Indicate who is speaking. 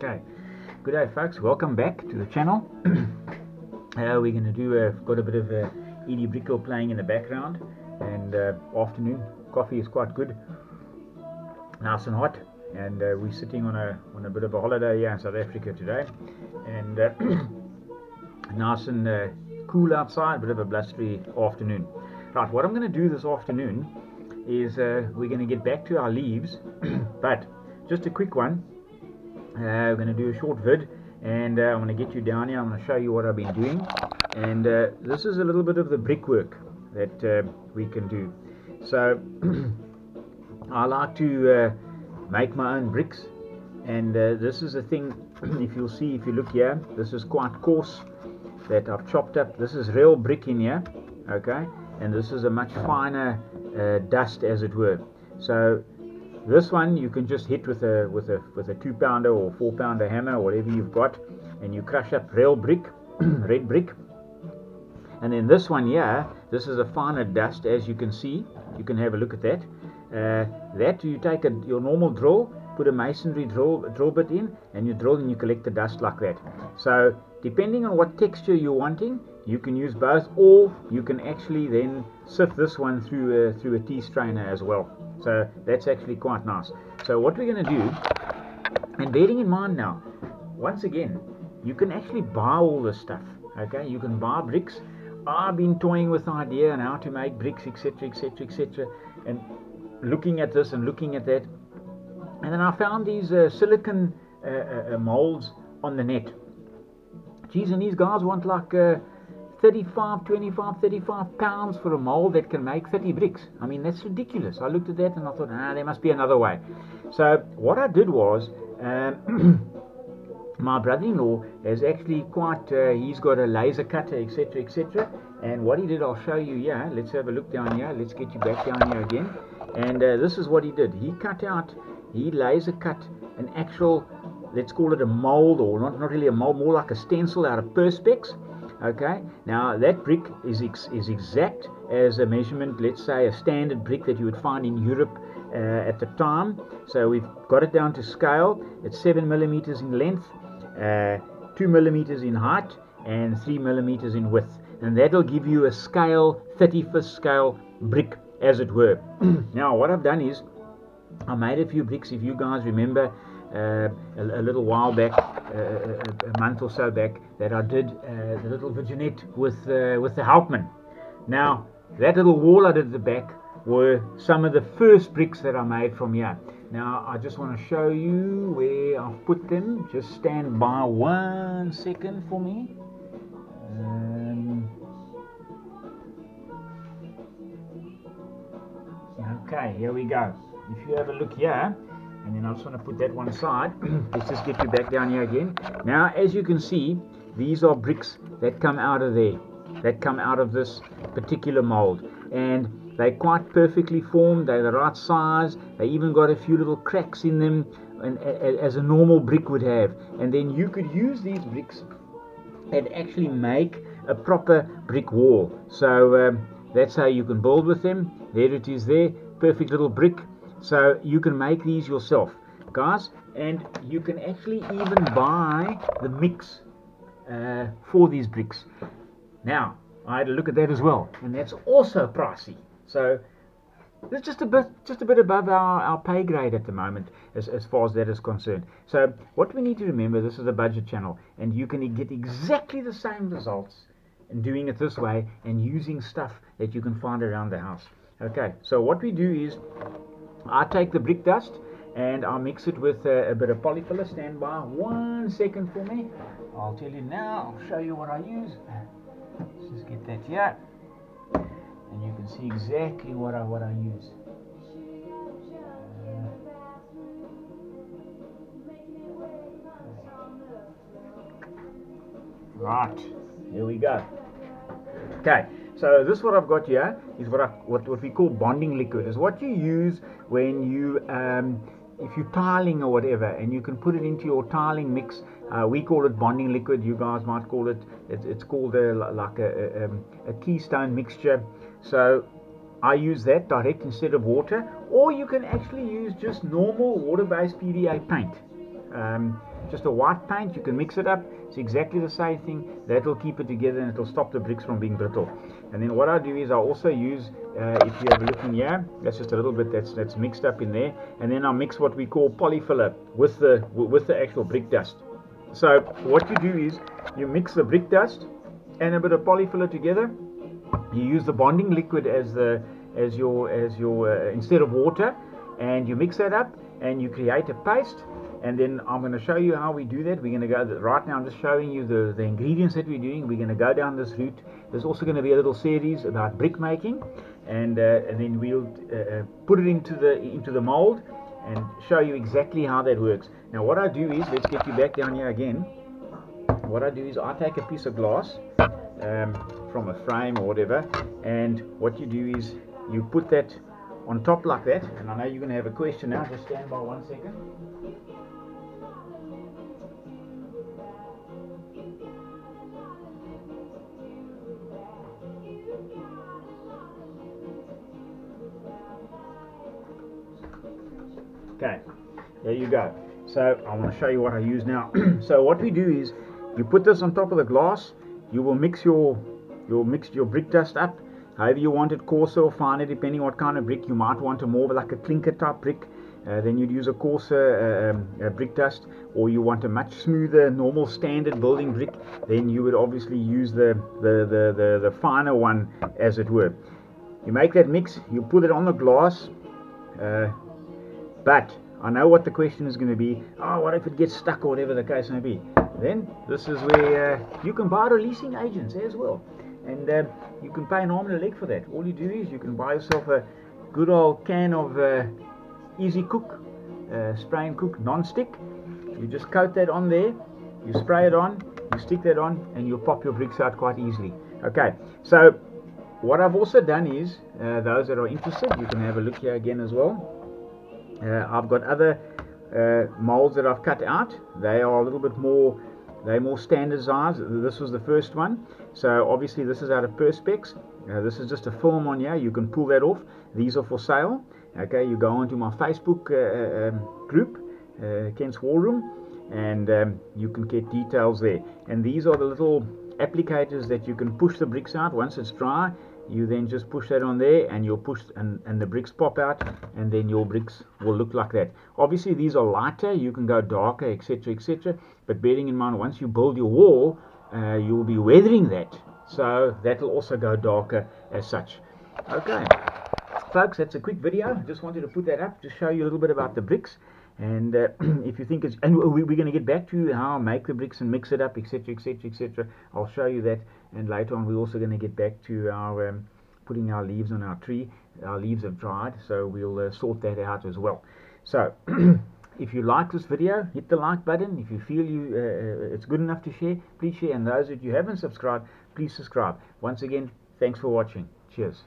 Speaker 1: Okay, good day folks, welcome back to the channel. We're going to do, got a bit of Edie Brickell playing in the background, and afternoon, coffee is quite good, nice and hot, and we're sitting on a bit of a holiday here in South Africa today, and nice and cool outside, bit of a blustery afternoon. Right, what I'm going to do this afternoon is we're going to get back to our leaves, but just a quick one. We're going to do a short vid, and I'm going to get you down here. I'm going to show you what I've been doing, and this is a little bit of the brickwork that we can do. So I like to make my own bricks, and this is a thing. If you'll see, if you look here, this is quite coarse that I've chopped up. This is real brick in here, okay, and this is a much finer dust, as it were. So this one you can just hit with a 2-pounder or 4-pounder hammer, whatever you've got, and you crush up real brick, red brick. And then this one here, this is a finer dust, as you can see. You can have a look at that. That you take your normal drill, put a masonry drill bit in, and you drill and you collect the dust like that. So depending on what texture you're wanting, you can use both, or you can actually then sift this one through a tea strainer as well. So that's actually quite nice. So what we're going to do, and bearing in mind now, once again, you can actually buy all this stuff, okay? You can buy bricks. I've been toying with the idea on how to make bricks, etc, etc, etc, and looking at this and looking at that, and then I found these silicon molds on the net. Geez, and these guys want like 25 pounds for a mold that can make 30 bricks. I mean, that's ridiculous. I looked at that and I thought, there must be another way. So what I did was, my brother-in-law is actually quite, he's got a laser cutter, etc, etc, and what he did, I'll show you here. Let's have a look down here. Let's get you back down here again. And this is what he did. He laser cut an actual, let's call it a mold, or not really a mold, more like a stencil out of perspex. Okay, now that brick is exact as a measurement, let's say a standard brick that you would find in Europe at the time. So we've got it down to scale. It's 7 millimeters in length, 2 millimeters in height, and 3 millimeters in width, and that'll give you a scale, 35th scale brick, as it were. Now what I've done is I made a few bricks, if you guys remember, a little while back, a month or so back, that I did the little vignette with the Helpman. Now that little wall I did at the back were some of the first bricks that I made from here. Now I just want to show you where I've put them. Just stand by 1 second for me. Okay, here we go. If you have a look here, and then I just want to put that one side. Let's just get you back down here again. Now, as you can see, these are bricks that come out of there, that come out of this particular mold, and they're quite perfectly formed. They're the right size. They even got a few little cracks in them, and as a normal brick would have. And then you could use these bricks and actually make a proper brick wall. So that's how you can build with them. There it is there, perfect little brick. So you can make these yourself, guys, and you can actually even buy the mix for these bricks. Now I had a look at that as well, and that's also pricey. So it's just a bit above our pay grade at the moment, as far as that is concerned. So what we need to remember, this is a budget channel, and you can get exactly the same results in doing it this way and using stuff that you can find around the house. Okay, so what we do is, I take the brick dust and I mix it with a bit of polyfiller. Stand by 1 second for me. I'll tell you now. I'll show you what I use. Let's just get that here, and you can see exactly what I use. Right, here we go. Okay, so this what I've got here is what we call bonding liquid. Is what you use when you if you're tiling or whatever, and you can put it into your tiling mix. We call it bonding liquid. You guys might call it. It's called like a keystone mixture. So I use that direct instead of water, or you can actually use just normal water-based PVA paint. just a white paint, you can mix it up. It's exactly the same thing. That will keep it together and it will stop the bricks from being brittle. And then what I do is I also use, if you have a look in here, that's just a little bit that's mixed up in there. And then I mix what we call polyfiller with the actual brick dust. So what you do is you mix the brick dust and a bit of polyfiller together. You use the bonding liquid as your instead of water, and you mix that up and you create a paste. And then I'm going to show you how we do that. We're going to go right now. I'm just showing you the ingredients that we're doing. We're going to go down this route. There's also going to be a little series about brick making, and then we'll put it into the mold and show you exactly how that works. Now what I do is, let's get you back down here again. What I do is I take a piece of glass from a frame or whatever, and what you do is you put that on top like that. And I know you're going to have a question now. Just stand by 1 second. Okay, there you go. So I want to show you what I use now. So what we do is you put this on top of the glass. You will mix your brick dust up however you want it, coarser or finer, depending on what kind of brick. You might want a more like a clinker type brick, then you'd use a coarser brick dust. Or you want a much smoother normal standard building brick, then you would obviously use the finer one, as it were. You make that mix, you put it on the glass. But I know what the question is going to be. Oh, what if it gets stuck or whatever the case may be? Then this is where you can buy releasing agents as well. And you can pay an arm and a leg for that. All you do is you can buy yourself a good old can of Easy Cook, spray and cook non-stick. You just coat that on there, you spray it on, you stick that on, and you'll pop your bricks out quite easily. Okay, so what I've also done is, those that are interested, you can have a look here again as well. I've got other molds that I've cut out. They are a little bit more, they're more standardized. This was the first one. So obviously this is out of Perspex. This is just a film on here. You can pull that off. These are for sale. Okay, you go onto my Facebook group, Kent's War Room, and you can get details there. And these are the little applicators that you can push the bricks out. Once it's dry, you then just push that on there, and you'll push, and the bricks pop out, and then your bricks will look like that. Obviously these are lighter, you can go darker, etc, etc, but bearing in mind, once you build your wall, you will be weathering that, so that will also go darker as such. Okay folks, that's a quick video. Just wanted to put that up to show you a little bit about the bricks. And if you think it's, and we're going to get back to how I make the bricks and mix it up, etc, etc, etc. I'll show you that. And later on we're also going to get back to our putting our leaves on our tree. Our leaves have dried, so we'll sort that out as well. So if you like this video, hit the like button. If you feel it's good enough to share, please share. And those that you haven't subscribed, please subscribe. Once again, thanks for watching. Cheers.